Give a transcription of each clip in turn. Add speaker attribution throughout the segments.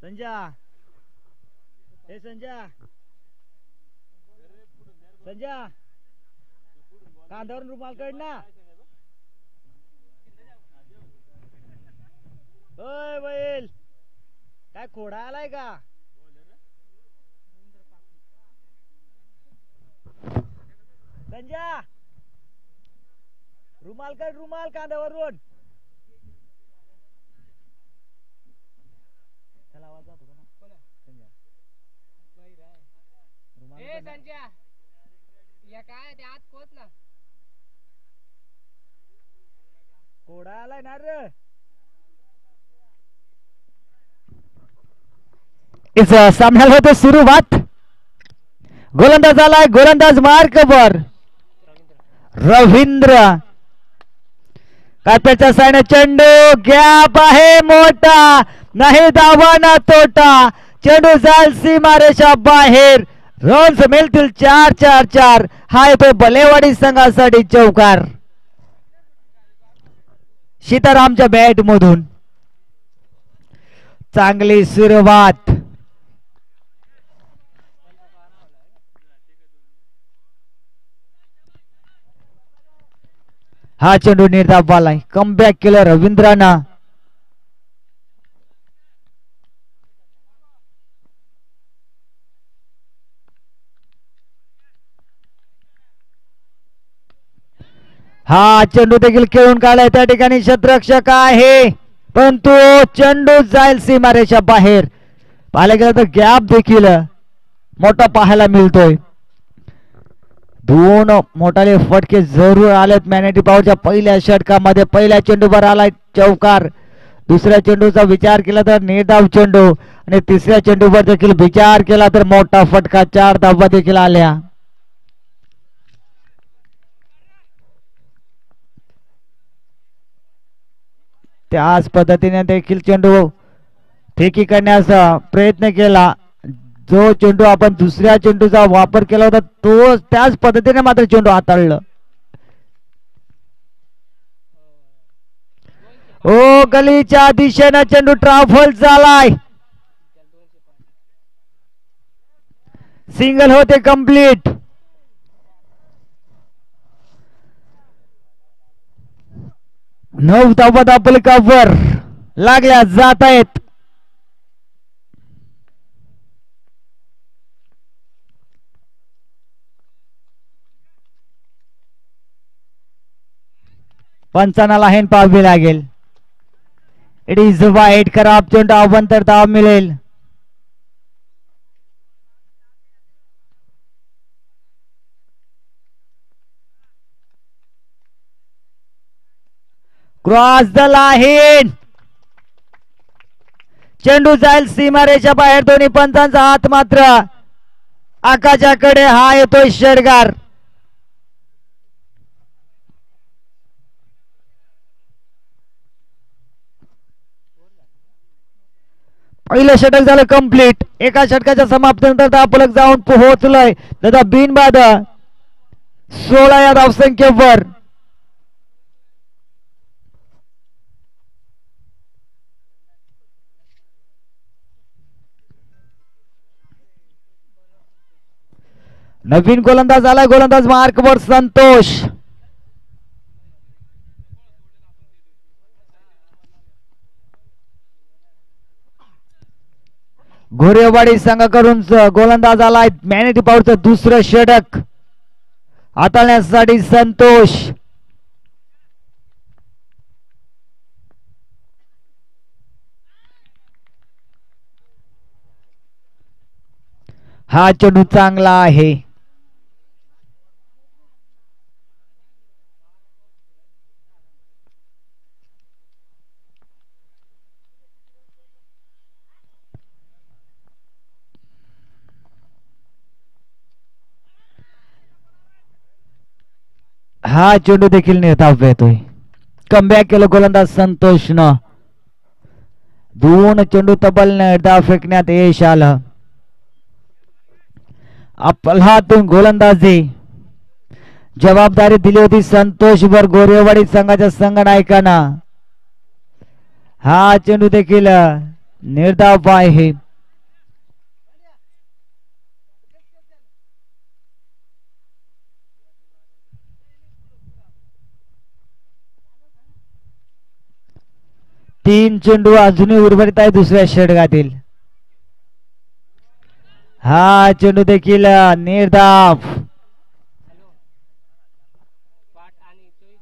Speaker 1: संजय हे संजय संजय कांद्यावरून रुमाल काढ ना. ओय बैल काय खोडा आलाय का? संजय रुमाल काढ रुमाल कांद्यावरून. त्याला आवाज जातो का ना संजय?
Speaker 2: ए संजय या काय ते आत कोत ना
Speaker 1: कोडा आलाय ना रे. इस सामन्याला होते सुरुवात. गोलंदाज आलाय गोलंदाज मार्कवर रवींद्र. काप्याच्या साईने चेंडू गॅप आहे मोठा नाही धावा ना तोटा. चेंडू जाईल सीमारेषा बाहेर. रन्स मिळतील 4-4-4. हा येतोय बलेवाडी संघासाठी चौकार सीतारामच्या बॅट मधून. चांगली सुरुवात. हा चेंडू निर्धाव आलाय. कमबॅक केलं रवींद्रानं. हा चेंडू देखील खेळून काढलाय. त्या ठिकाणी क्षेत्ररक्षक आहे परंतु चेंडू जाईल सीमारेषा बाहेर. पाहायला गेलं तर गॅप देखील मोठा पाहायला मिळतोय. दोन मोठाले फटके जरूर आलेत मॅग्नेटिक पॉवरच्या पहिल्या षटकामध्ये. पहिल्या चेंडूवर आलाय चौकार. दुसऱ्या चेंडूचा विचार केला तर निर्धाव चेंडू आणि तिसऱ्या चेंडूवर देखील विचार केला तर मोठा फटका. 4 धावा देखील आल्या. त्याच पद्धतीने देखील चेंडू फेकी करण्याचा प्रयत्न केला. जो चेंडू आपण दुसऱ्या चेंडूचा वापर केला होता तो त्याच पद्धतीने मात्र चेंडू हाताळलं. ओ गलीच्या दिशेने चेंडू ट्राफल झालाय. सिंगल होते कंप्लीट. नऊ धावा फलकावर लागल्या जात आहेत. पंचांना लाईन पाहावी लागेल. इट इज वाईट. खराब चेंडू अवंतर धाव मिळेल. Cross the line. चेंडू जाईल सीमारेषा बाहेर. दोन्ही पंचांचा हात मात्र आकाशाकडे. हा येतोय षटकार. पहिलं षटक झालं कंप्लीट. एका षटकाच्या समाप्तीनंतर धावफलक जाऊन पोहोचलंय दादा बिनबाद 16 या धावसंख्येवर. नवीन गोलंदाज आलाय. गोलंदाज मार्कवर संतोष. घोरेवाडी संघाकडून गोलंदाज आलाय. मॅग्नेटिक पॉवरचं दुसरं षटक हाताळण्यासाठी संतोष. हा चेंडू चांगला आहे. हा चेंडू देखील निर्धाव येतोय. कमबॅक केलं गोलंदाज संतोषनं. 2 चेंडू तब्बल निर्धाव फेकण्यात यश आलं. आपल्यातून गोलंदाजी जबाबदारी दिली होती संतोषवर गोरेवाडी संघाच्या संघनायकांना. हा चेंडू देखील निर्धाव आहे. तीन चेंडू अजूनही उर्वरित आहे दुसऱ्या षटकातील. हा चेंडू देखील निर्धाव.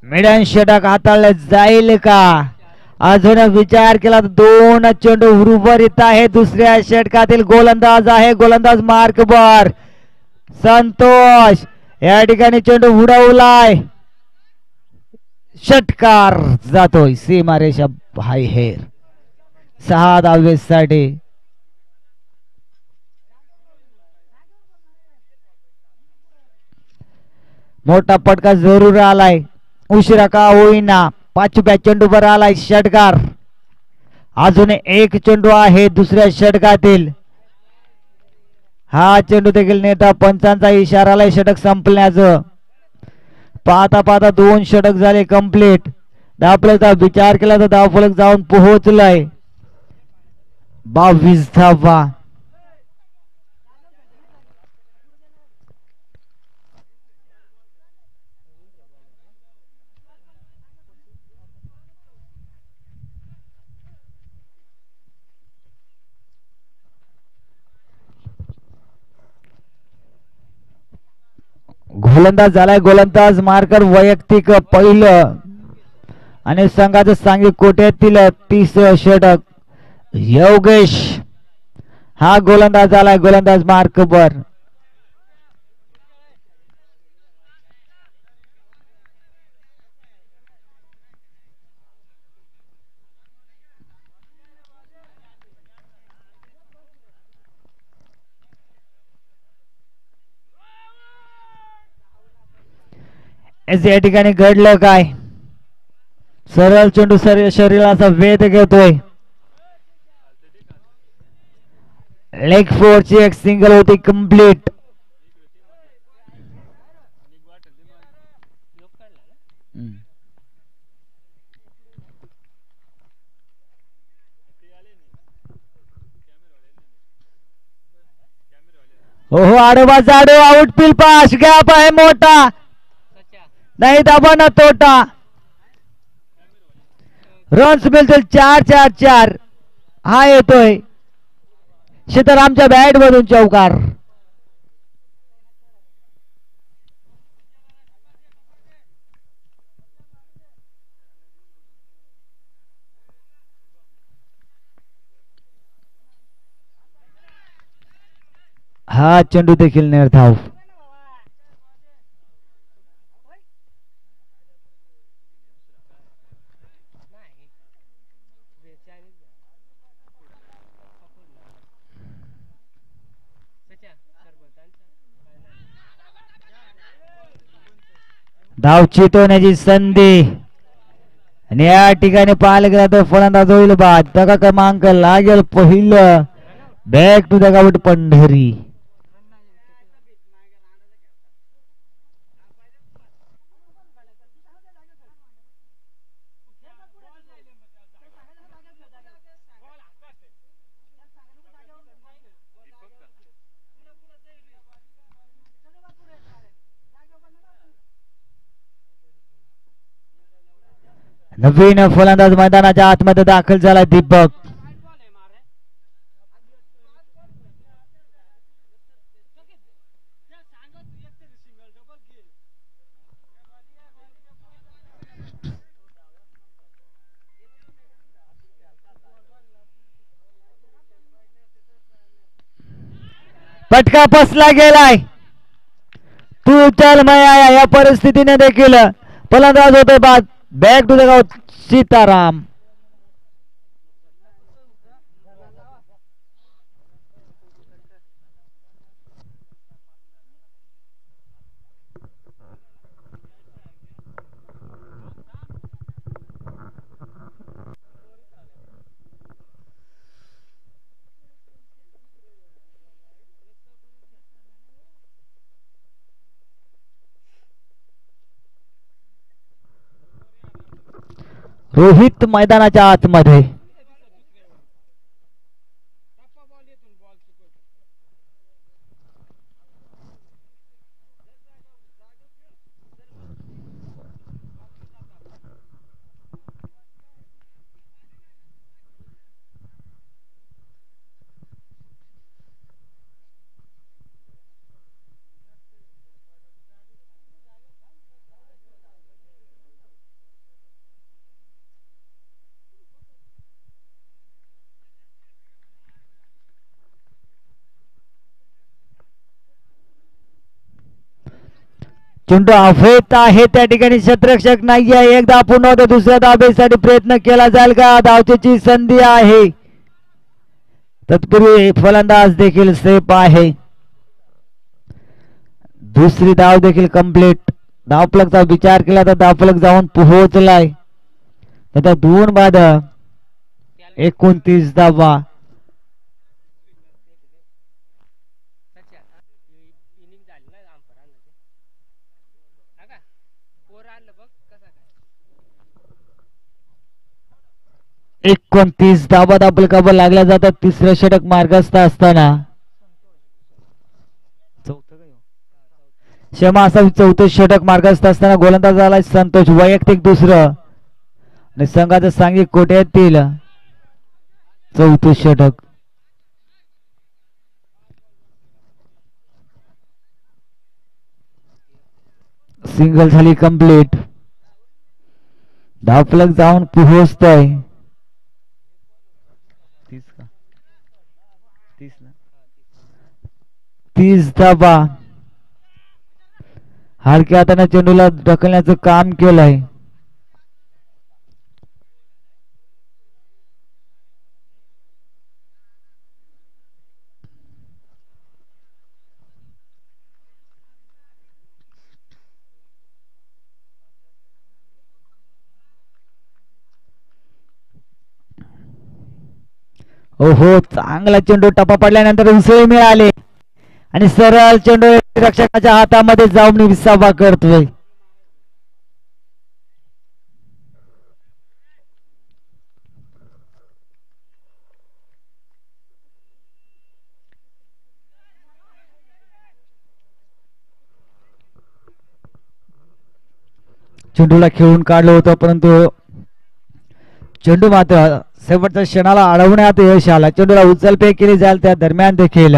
Speaker 1: मिडन षटक हाताळलं जाईल का अजून विचार केला तर दोन चेंडू उर्वरित आहे दुसऱ्या षटकातील. गोलंदाज आहे गोलंदाज मार्कवर संतोष या ठिकाणी चेंडू उडवलाय. षटकार जातोय सीमारेषा बाहेर 6 धावेसाठी. मोठा पटका जरूर आलाय उशिरा का होईना. 5व्या चेंडूवर आलाय षटकार. अजून एक चेंडू आहे दुसऱ्या षटकातील. हा चेंडू देखील नेता पंचांचा इशारा आलाय षटक संपण्याचं. पाहता पाहता 2 षटक झाले कंप्लीट. धावफलकचा विचार केला तर धावफलक जाऊन पोहोचलाय 22 धावा. गोलंदाज झालाय गोलंदाज मार्कर वैयक्तिक पहिलं आणि संघाचं सांघिक कोट्यातील 30 षटक. योगेश हा गोलंदाज झालाय गोलंदाज मार्कवर. या ठिकाणी घडलं काय सरळ चेंडू शरीराचा वेध घेतोय. लेग फोरची एक सिंगल होती कंप्लीट. हो आडवा जाडो आउटफील्ड पास गॅप आहे मोठा नाही दाबा ना तोटा. रन्स मिळतील 4-4-4. हा येतोय सीतारामच्या बॅट मधून चौकार. हा चेंडू देखील निर्धाव. धाव चितवण्याची संधी आणि या ठिकाणी पाहायला गेला तर फलंदाज होईल बाद. दगा क्रमांक लागेल पहिलं. बॅक टू द गावट पंढरी. नवीन फलंदाज मैदानाच्या आतमध्ये दाखल झाला दीपक. पटका फसला गेलाय. तू चल मैं आया या परिस्थितीने देखील फलंदाज होते बाद. बॅक टू द गाव सीताराम. रोहित मैदानाच्या आतमध्ये. चेंडू अफेत आहे त्या ठिकाणी क्षेत्ररक्षक नाही आहे. एकदा पुन्हा होते दुसऱ्या धावेसाठी प्रयत्न केला जाईल का? धावचेची संधी आहे. तत्पूर्वी फलंदाज देखील सेफ आहे. दुसरी धाव देखील कंप्लीट. धावफलकचा विचार केला तर धावफलक जाऊन पोहोचलाय. आता 2 बाद 29 धावा.
Speaker 2: इनिंग झाली ना आमपरान
Speaker 1: 29 धावा धावफलकावर लागल्या जातात. तिसरं षटक मार्गस्थ असताना क्षमा असावी. चौथं षटक मार्गस्थ असताना गोलंदाज झाला संतोष. वैयक्तिक दुसरं आणि संघाचं सांघिक कोट्यातील चौथं षटक. सिंगल झाली कंप्लीट. धावफलक जाऊन पोहोचतोय. 30 धावा. हलक्या हाताने चेंडूला ढकलण्याचं काम केलंय. ओहो, चांगला चेंडू टप्पा पडल्यानंतर उसळी मिळाले आणि सरळ चेंडू रक्षकाच्या हातामध्ये जाऊन विसावा करतोय. चेंडूला खेळून काढलं होतं परंतु चेंडू मात्र शेवटच्या क्षणाला अडवण्यात यश आला. चेंडूला उचलफेक केली जाईल त्या दरम्यान देखील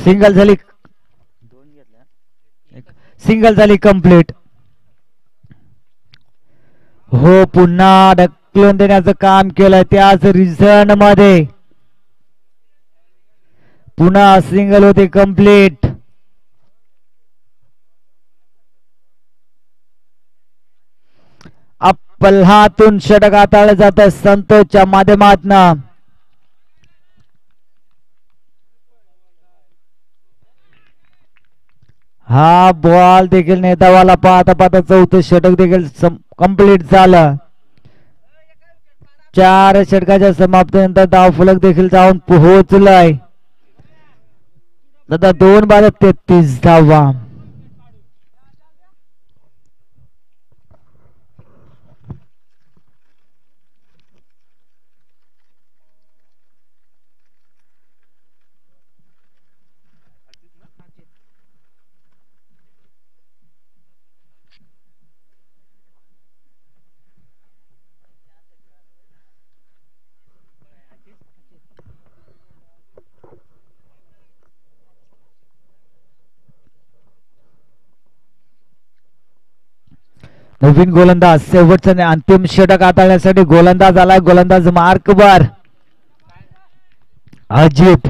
Speaker 1: सिंगल झाली. सिंगल झाली कंप्लीट. हो, पुन्हा ढकलून देण्याचं काम केलं त्याच रिझन मध्ये. पुन्हा सिंगल होते कंप्लीट. पल्हातून षटक हाताळलं जात संतोषच्या माध्यमातून. हा बॉल देखील नेतावाला पाहता पाहता चौथं षटक देखील कंप्लीट झालं. 4 षटकाच्या समाप्तीनंतर धावफलक देखील जाऊन पोहोचलाय. आता 2 बाद 33 धावा. नवीन गोलंदाज शेवटचं अंतिम षटक हाताळण्यासाठी गोलंदाज आलाय. गोलंदाज मार्कवर अजित.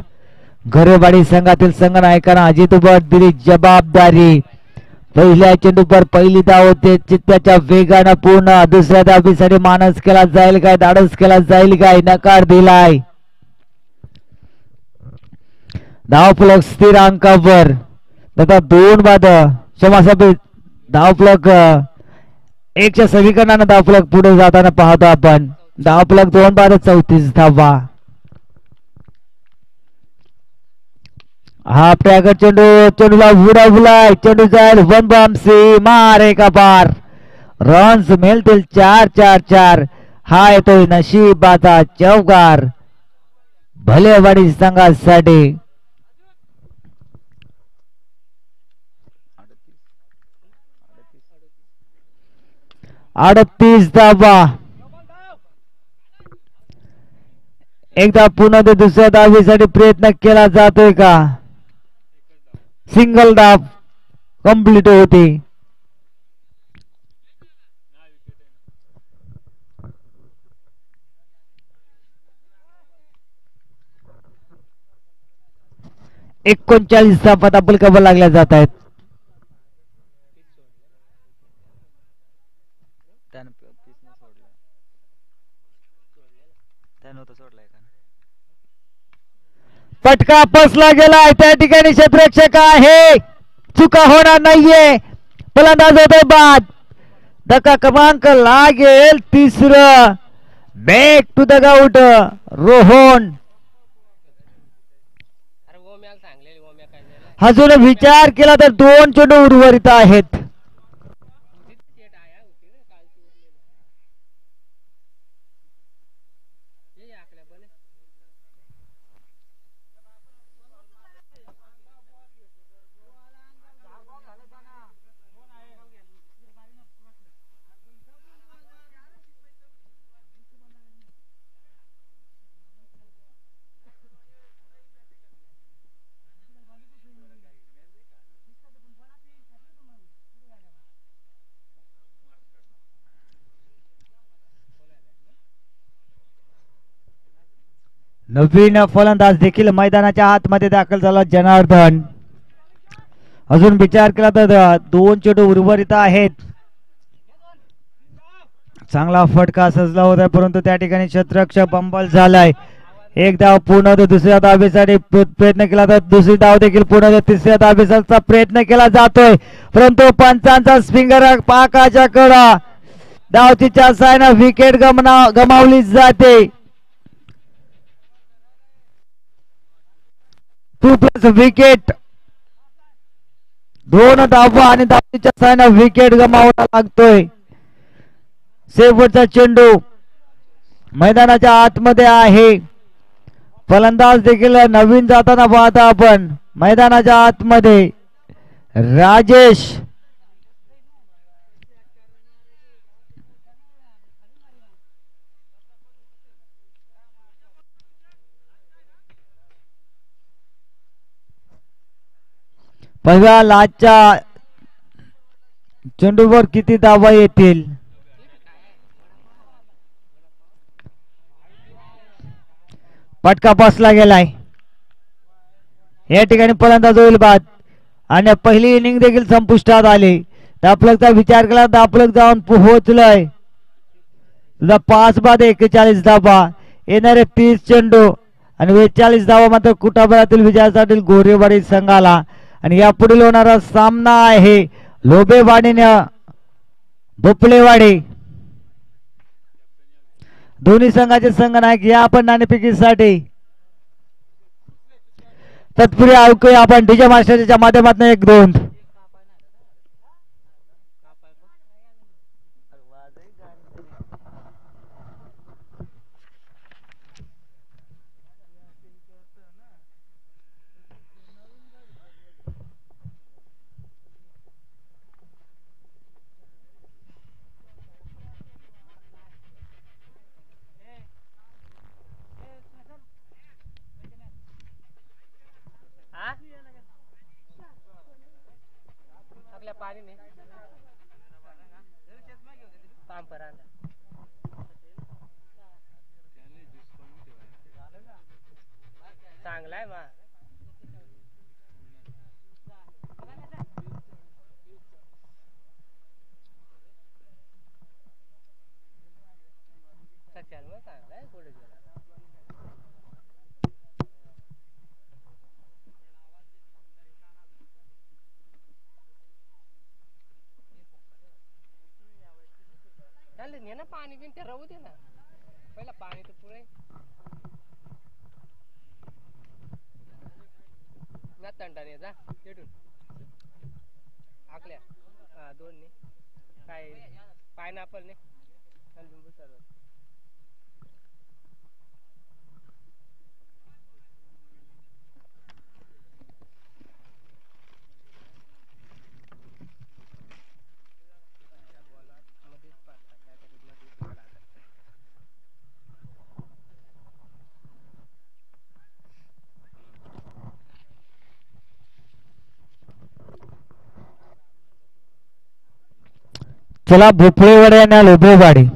Speaker 1: गरेवाडी संघातील संघनायकांना अजितवर दिली जबाबदारी. पहिल्या चेंडूवर पहिली धाव होते चित्त्याच्या वेगानं पूर्ण. दुसऱ्या धावीसाठी मानस केला जाईल काय, धाडस केला जाईल काय, नकार दिलाय. धावफलक स्थिरांकावर. आता 2 बाद क्षमासाठी धावफलक 1च्या समीकरणानं धावफलक पुढे जाताना पाहतो आपण. धावफलक 2 बाद 34 धावा. हा टॅगर चेंडू चेंडूला उडवलाय. चेंडू जाईल 1 बाउन्सी मार एका पार. रन्स मिळतील 4-4-4. हा येतोय नशिबाचा चौकार भलेवाडी संघासाठी. 38 धावा. एकदा पुन्हा ते दुसऱ्या धावेसाठी प्रयत्न केला जातोय का? सिंगल धाव कंप्लीट होते. एकोणचाळीस धावा धावफलकावर लागल्या जात आहेत. त्यानं पीसनं सोडलं. त्यानं होतं सोडलाय का? फटका बसला गेलाय. त्या ठिकाणी क्षेत्ररक्षक आहे, चुका होणार नाहीये. फलंदाज होतोय बाद. धक्का क्रमांक लागेल तिसरं. Back to the out Rohan.
Speaker 2: अरे ओम्याला सांगलेली, ओम्या काय झालं
Speaker 1: अजून विचार केला तर 2 चेंडू उर्वरित आहेत.
Speaker 2: सेट आया होती ना कालची उरलेली. ये आकड्या बने
Speaker 1: नवीन फलंदाज देखील मैदानाच्या आतमध्ये दाखल झाला जनार्दन. अजून विचार केला तर 2 चेंडू उर्वरित आहेत. चांगला फटका सजला होता, परंतु त्या ठिकाणी क्षेत्ररक्षक बंबल झालाय. एक धाव पूर्ण होतो. दुसऱ्या धावेसाठी प्रयत्न केला तर दुसरी धाव देखील पूर्ण होतो. तिसऱ्या धावेचा प्रयत्न केला जातोय, परंतु पंचांचा स्पिंगर पाकाच्या कडा. धावचीच्या सायनं विकेट गमावली जाते. 2+ विकेट. 2 धावा आणि धावचीच्या सायनं विकेट गमावावा लागतोय. शेवटचा चेंडू मैदानाच्या आतमध्ये आहे. फलंदाज देखील नवीन जाताना पाहता आपण मैदानाच्या आतमध्ये. राजेश पहिल्या लाचच्या चेंडूवर किती धावा येतील? फटका बसला गेलाय. या ठिकाणी फलंदाज होईल बाद आणि पहिली इनिंग देखील संपुष्टात आली. दापलकचा विचार केला, दापलक जाऊन पोहोचलंय. 5 बाद 41 धावा. येणारे 30 चेंडू आणि 42 धावा मात्र कुटाबळातील विजयासाठी गोरेवाडी संघाला. आणि यापुढील होणारा सामना आहे लोबेवाडी भोपळेवाडी. दोन्ही संघाचे संघनायक या आपण नाणेफेकीसाठी. तत्पूर्वी ऐकूया आपण डीजे मास्टरच्या माध्यमातून 1-2.
Speaker 2: आपल्या पाणी नाही काम पर चांगलाय मा सच्याल मग चांगलाय पुढे गेला. ने ना पाणी बिन ते राहू दे ना, पहिला पाणी तर पुरे ना तंटाने जा भेटून आकल्या. हा 2 ने काय पायनॅपल ने लिंबू सर्व.
Speaker 1: चला भोपळेवाडी आणि लोबेवाडी.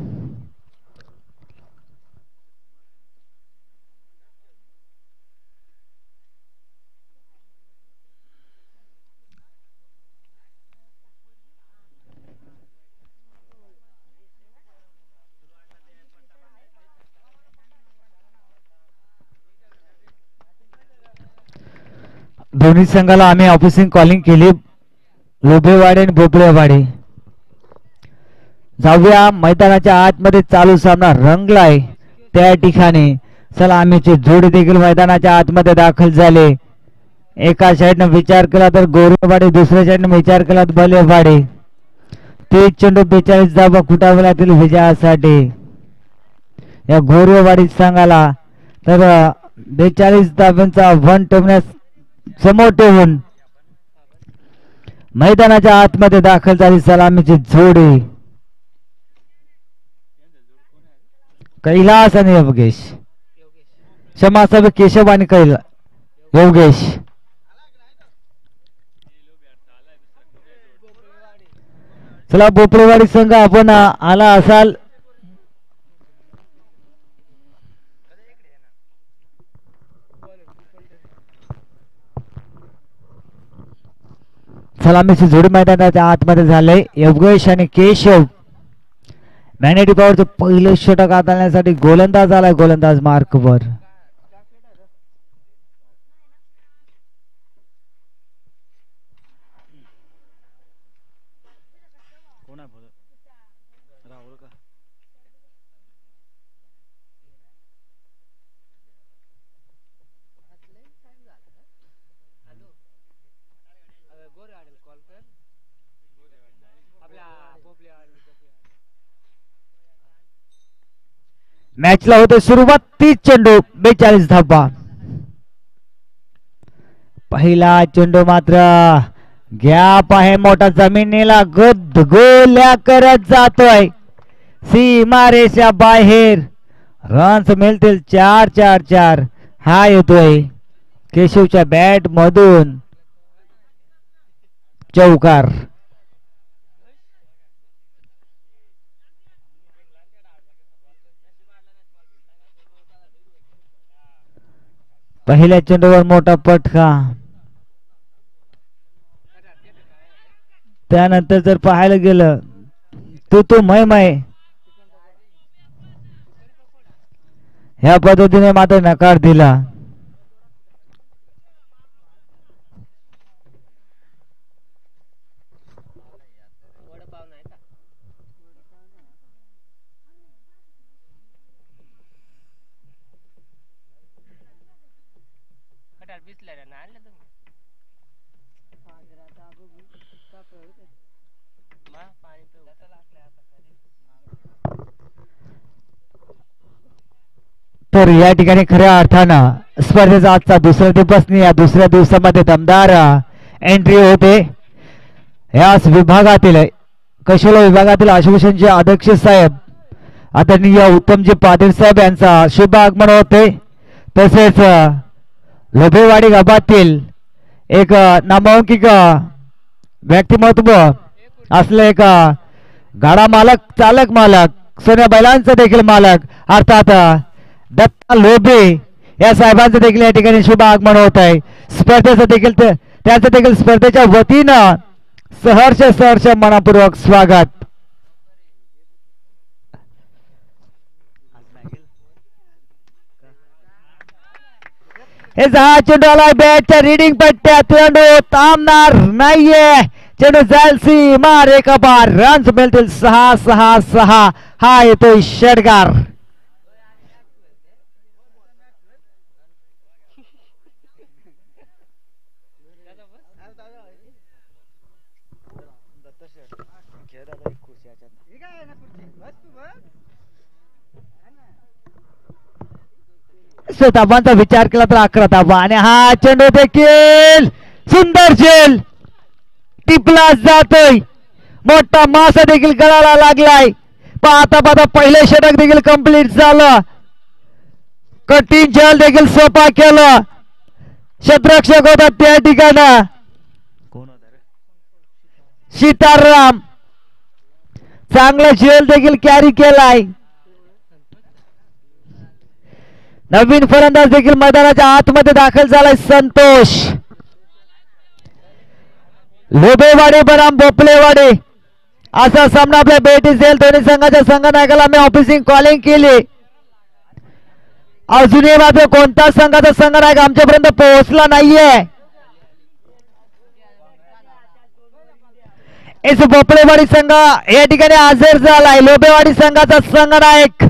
Speaker 1: दोन्ही संघाला आम्ही ऑफिसिंग कॉलिंग केली, लोभेवाडी आणि भोपळेवाडी. जाऊया मैदानाच्या आतमध्ये, चालू सामना रंगलाय त्या ठिकाणी. चला आम्हीचे जोडी देखील मैदानाच्या आतमध्ये दाखल झाले. एका साईडनं विचार केला तर गोरेवाडी, दुसऱ्या साईडनं विचार केला तर भलेवाडी. 30 चेंडू 42 धावा कुटावे लागतील विजयासाठी या गोरेवाडी संघाला. तर 42 धाव्यांचा वन ठेवण्यास समोर ठेवून मैदानाच्या आतमध्ये दाखल झाली सलामीची जोडी. कैलास आणि योगेश, क्षमासाहेब केशव आणि योगेश. चला भोपळेवाडी संघ आपण आला असाल. सलामीची जोडी मैदानाच्या आतमध्ये झाले. योगेश आणि केशव. मॅग्नेटिक पॉवरचं पहिलं षटक हाताळण्यासाठी गोलंदाज आलाय, गोलंदाज मार्कवर. मॅचला होते सुरुवात. 30 चेंडू 42 धावा. पहिला चेंडू मात्र गॅप आहे मोठा, जमिनीला गोल्या करत जातोय, सीमारेषा बाहेर. रन्स मिळतील 4-4-4. हा येतोय केशवच्या बॅट मधून चौकार. पहिल्या चेंडूवर मोठा पटका. त्यानंतर जर पाहायला गेलं तू मय ह्या पद्धतीने मात्र नकार दिला. तर या ठिकाणी खऱ्या अर्थानं स्पर्धेचा आजचा दुसरा दिवस, या दुसऱ्या दिवसामध्ये दमदार एंट्री होते. याच विभागातील कौशल्य विभागातील आशुभूषणचे अध्यक्ष साहेब आदरणीय उत्तमजी पाटील साहेब यांचा शुभ आगमन होते. तसेच लोभेवाडी गावातील एक नामांकित व्यक्तिमत्व असले एक गाडा मालक, चालक मालक, सोन्या बैलांचा देखील मालक अर्थात दत्ता लोभे या साहेबांचं देखील या ठिकाणी शुभ आगमन होत आहे. स्पर्धेचं देखील त्याचं देखील स्पर्धेच्या वतीनं सहर्ष मनापूर्वक स्वागत. हे 6 चेंडू आलाय बॅटच्या रीडिंग पट्ट्या. चेंडू थांबणार नाहीये, चेंडू जाईल सीमा रेखा पार. रन्स मिळतील 6-6-6. हा येतोय षटकार. धावांचा विचार केला तर 11 धावा आणि हा चेंडू देखील सुंदर झेल टिपला जातोय. मोठा मासा देखील गळाला लागलाय. पाहता पहिले षटक देखील कंप्लीट झालं. कठीण झेल देखील सोपा केलं. क्षेत्ररक्षक होता त्या ठिकाणी सीताराम. चांगला झेल देखील कॅरी केलाय. नवीन फलंदाज देखील मैदानाच्या आतमध्ये दाखल झालाय संतोष. लोभेवाडी बनाम भोपळेवाडी असा सामना आपल्या भेटी जाईल. दोन्ही संघाच्या संघनायकाला आम्ही ऑफिसिंग कॉलिंग केली. अजूनही मात्र कोणत्या संघाचा संघनायक आमच्यापर्यंत पोहोचला नाहीये. इस भोपळेवाडी संघ या ठिकाणी हजर झालाय. लोबेवाडी संघाचा संघनायक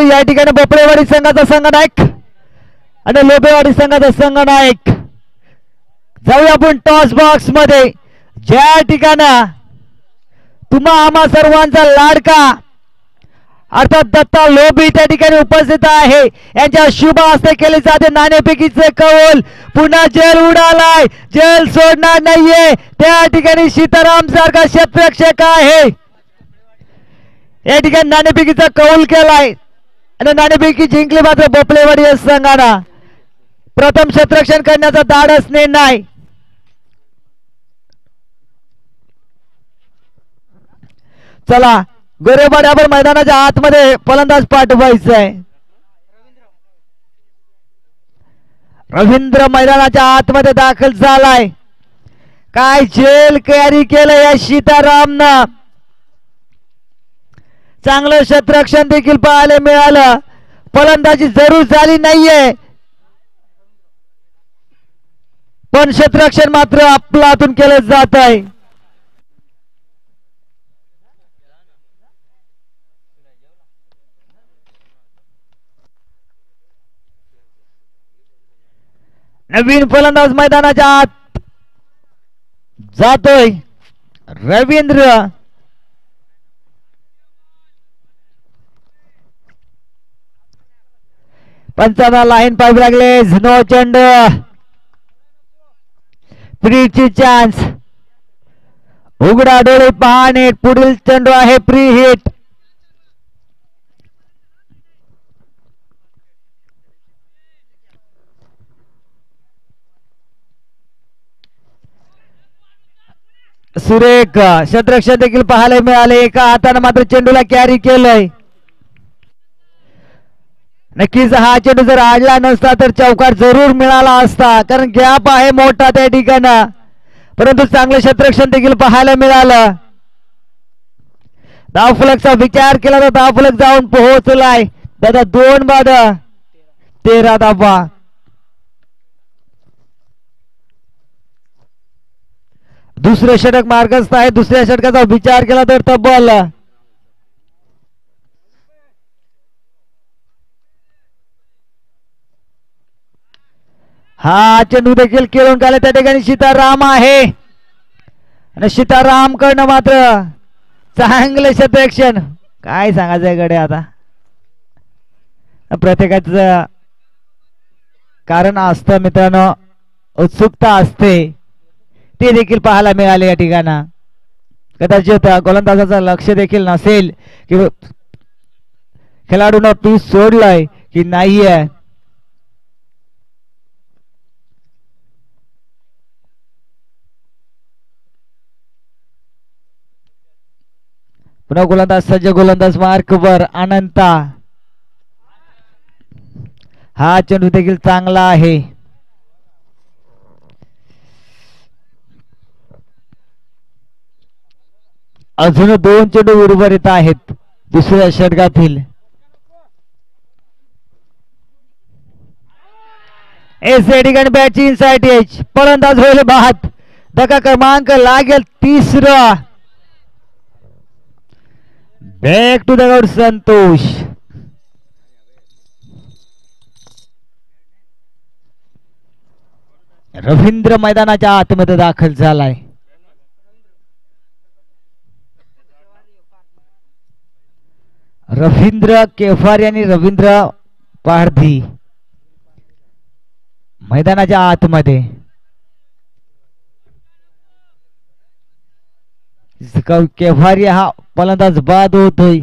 Speaker 1: या ठिकाणी भोपळेवाडी संघाचा संघनायक आणि लोबेवाडी संघाचा संघनायक. जाऊया आपण टॉस बॉक्स मध्ये. ज्या ठिकाणी तुम्हा आम्हा सर्वांचा लाडका अर्थात दत्ता लोभी त्या ठिकाणी उपस्थित आहे. यांच्या शुभ हस्ते केले जाते नाणेफेकीचे कौल. पुन्हा जेल उडालाय, जेल सोडणार नाहीये. त्या ठिकाणी सीताराम सारखा क्षेत्ररक्षक आहे. या ठिकाणी नाणेफेकीचा कौल केलाय आणि नाणेफेकी जिंकली मात्र भोपळेवाडी या संघाला. प्रथम क्षेत्ररक्षण करण्याचा धाडस नाही. चला गोरेवाड्यावर मैदानाच्या आतमध्ये फलंदाज पाठवायचा आहे. रवींद्र मैदानाच्या आतमध्ये दाखल झालाय. काय जेल कॅरी केलं या सीतारामनं. चांगलं क्षेत्ररक्षण देखील पाहायला मिळालं. फलंदाजी जरूर झाली नाहीये पण क्षेत्ररक्षण मात्र आपल्या हातून केलं जात आहे. नवीन फलंदाज मैदानाच्या आत जातोय रवींद्र. पंचांना लाईन पाईप लागले. नो चेंडू फ्रीची चान्स. उघडा डोळे पाहणे. पुढील चेंडू आहे फ्री हिट. सुरेख क्षेत्ररक्षण देखील पाहायला मिळाले. एका हाताने मात्र चेंडूला कॅरी केलंय. नक्कीच हा चेंडू जर आडला नसता तर चौकार जरूर मिळाला असता कारण गॅप आहे मोठा त्या ठिकाणी. परंतु चांगलं क्षेत्ररक्षण देखील पाहायला मिळालं. धावफलकचा विचार केला तर धावफलक जाऊन पोहोचलाय. दादा 2 बाद 13 धावा. दुसरं षटक मार्गस्थ आहे. दुसऱ्या षटकाचा विचार केला तर तब्बल हा चेंडू देखील खेळून गेला. त्या ठिकाणी सीताराम आहे आणि सीताराम कडनं मात्र चांगलं क्षेत्ररक्षण. काय सांगायचंय गडे आता. प्रत्येकाचं कारण असतं मित्रांनो. उत्सुकता असते ते देखील पाहायला मिळाले या ठिकाणी. कदाचित गोलंदाजाचं लक्ष देखील नसेल की खेळाडून पीस सोडलाय की नाहीये. पुन्हा गोलंदाज सज्ज. गोलंदाज मार्कवर अनंता. हा चेंडू देखील चांगला आहे. अजून 2 चेंडू उर्वरित आहेत दुसऱ्या षटकातील. ठिकाणी बॅटची इनसाइड एज. फलंदाज होईल बाद. धक्का क्रमांक लागेल 3रा. Back to the ground Santosh. Ravindra मैदानाच्या आतमध्ये दाखल झालाय. रवींद्र केफारी आणि रवींद्र पारधी मैदानाच्या आतमध्ये. केफारी हा फलंदाज बाद होतोय.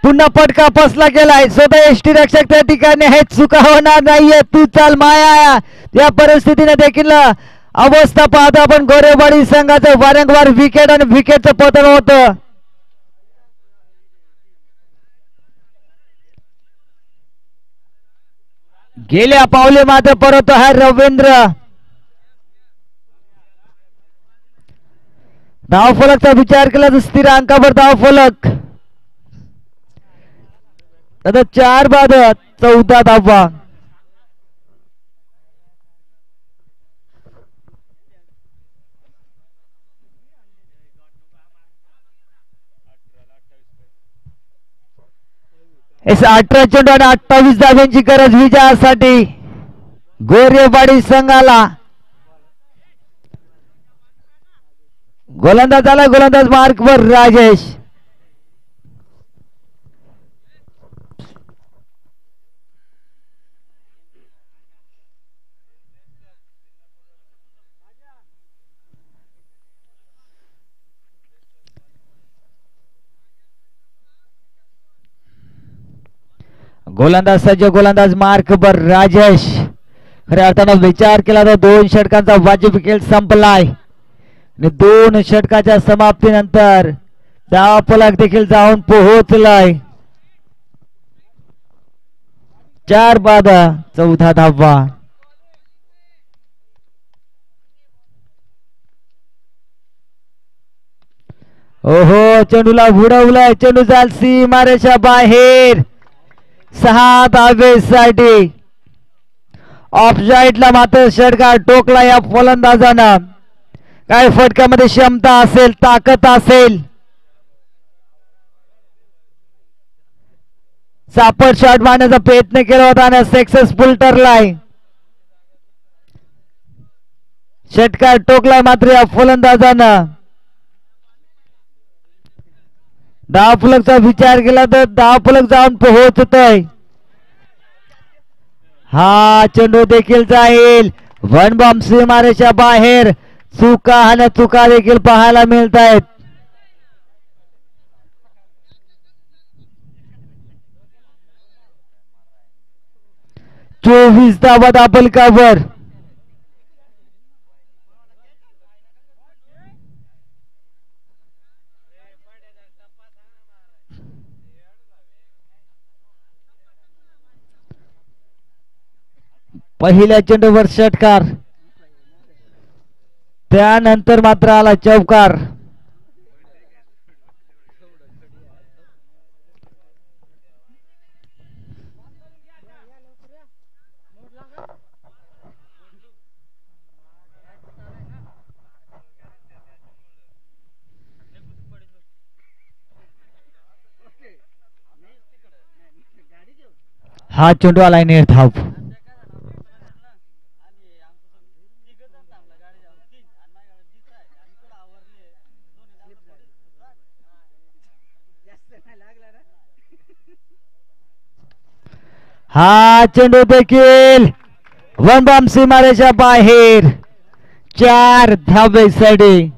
Speaker 1: पुन्हा फटका फसला गेलाय. स्वतः एसटी रक्षक त्या ठिकाणी हे चुका होणार नाहीये. तू चाल माया या परिस्थितीने देखील अवस्था पाहता आपण गोरेवाडी संघाचं वारंवार विकेट आणि विकेटचं पतन होतं. गेल्या पावले मात्र परत आहे रवींद्र. धावफलकचा विचार केला तर स्थिर अंकावर धावफलक. आता 4 बाद 14 धावा. इस 18 चेंडू आणि 28 धाव्यांची गरज विजयासाठी गोरेवाडी संघाला. गोलंदाज आला, गोलंदाज मार्कवर राजेश. गोलंदाज सज्ज, गोलंदाज मार्कवर राजेश. खऱ्या अर्थानं विचार केला तर 2 षटकांचा वाजवी खेळ संपलाय आणि 2 षटकाच्या समाप्तीनंतर धावफलक देखील जाऊन पोहोचलाय. 4 बाद 14 धावा. ओहो, चेंडूला उडवलाय. चेंडू जाल सीमारेषा बाहेर. 6 धावेसाठी. ऑफ साइडला मात्र षटकार टोकला या फलंदाजानं. काय फटक्यामध्ये क्षमता असेल, ताकद असेल. सापड शॉट मारण्याचा प्रयत्न केला होता आणि सक्सेसफुल ठरलाय. षटकार टोकलाय मात्र या फलंदाजानं. धावफलकचा विचार केला तर धावफलक जाऊन पोहोचतोय. हा चेंडू देखील जाईल वन बॉम्ब सीमारेषा बाहेर. चुका आणि चुका देखील पाहायला मिळत आहेत. चोवीस धावा दाबलकावर. पहिल्या चेंडूवर षटकार, त्यानंतर मात्र आला चौकार. हा चेंडू आलाय निर्धाव. हा चेंडू देखील वन बॉम्ब सीमारेषा बाहेर. 4 धावेसाठी.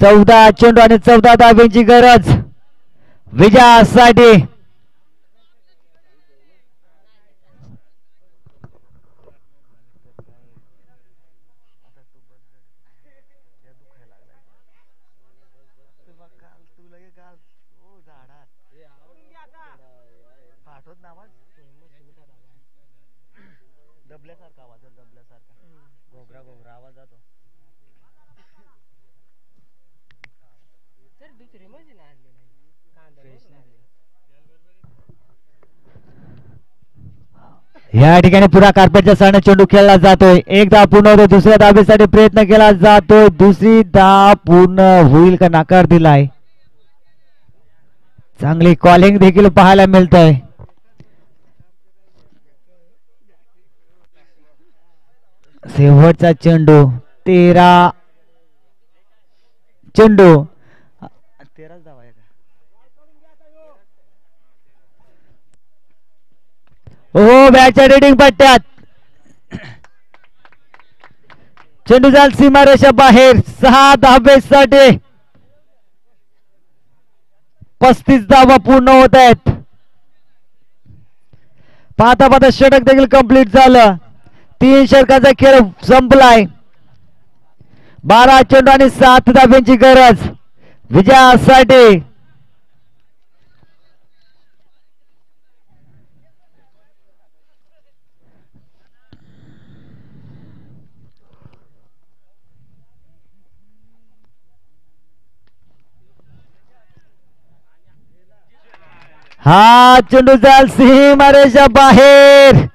Speaker 1: चौदा चेंडू आणि 14 धाव्यांची गरज विजयासाठी. या ठिकाणी पुरा कार्पेटच्या सहाने चेंडू खेळला जातोय. एक धाव पूर्ण होतो, दुसऱ्या धावेसाठी प्रयत्न केला जातोय. दुसरी धाव पूर्ण होईल का नकार दिलाय. चांगली कॉलिंग देखील पाहायला मिळतंय. शेवटचा चेंडू 13 चेंडू 13 धाव आहे का. हो बॅटच्या रेडिंग पट्ट्यात चेंडू जाल सीमारेषा बाहेर. 6 धावेसाठी 35 धावा पूर्ण होत आहेत. पाहता पाहता षटक देखील कंप्लीट झालं. 3 षटकाचा खेळ संपलाय. 12 चेंडू आणि 7 धाब्यांची गरज विजयासाठी. हा चेंडू जाल सीमारेषा बाहेर.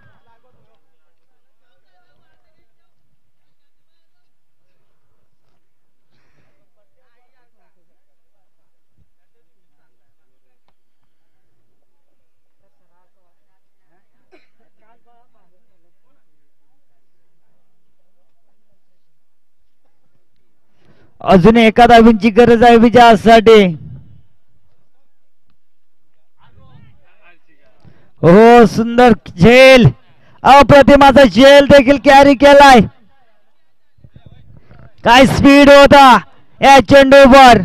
Speaker 1: अजून एका धावींची गरज आहे विजयासाठी. हो सुंदर झेल. अप्रतिमाचा झेल देखील कॅरी केलाय. काय स्पीड होता या चेंडूवर.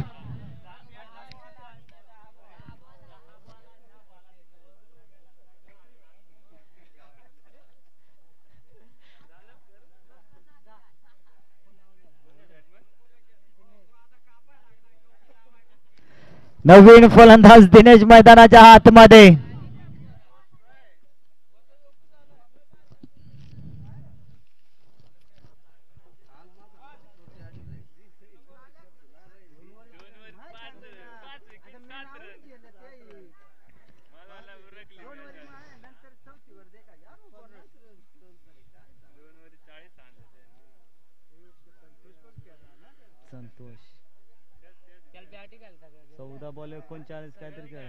Speaker 1: नवीन फलंदाज दिनेश मैदानाच्या हातमध्ये. संतोष 14 बॉल 39 काहीतरी काय.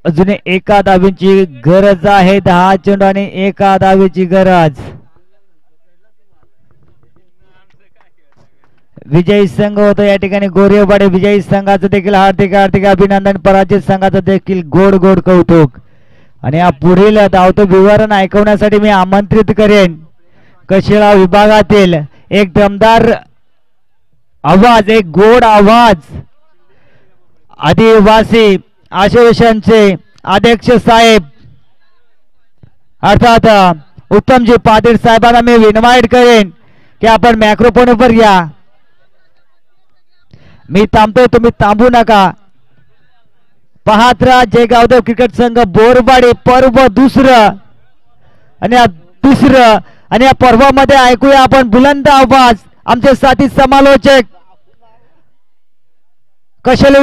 Speaker 1: अजून एका धावीची गरज आहे. 10 चेंडू आणि एका धावीची गरज. विजयी संघ होतो या ठिकाणी गोरेवाडे. विजयी संघाचं देखील हार्दिक हार्दिक अभिनंदन. पराजित संघाचं देखील गोड गोड कौतुक. आणि या पुढील धावतो विवरण ऐकवण्यासाठी मी आमंत्रित करेन कशिळा विभागातील एक दमदार आवाज, एक गोड आवाज, आदिवासी असोसिएशनचे अध्यक्ष साहेब अर्थात उत्तमजी पाटील साहेबांना मी इन्व्हाइट करेन की आपण मायक्रोफोनवर या. मी थांबतोय, तुम्ही थांबू नका. पाहत राहा जय गावदेव क्रिकेट संघ बोरवाडी. पर्व दुसरं आणि या पर्वामध्ये ऐकूया आपण बुलंद आवाज आमचे साथी समालोचक कशेले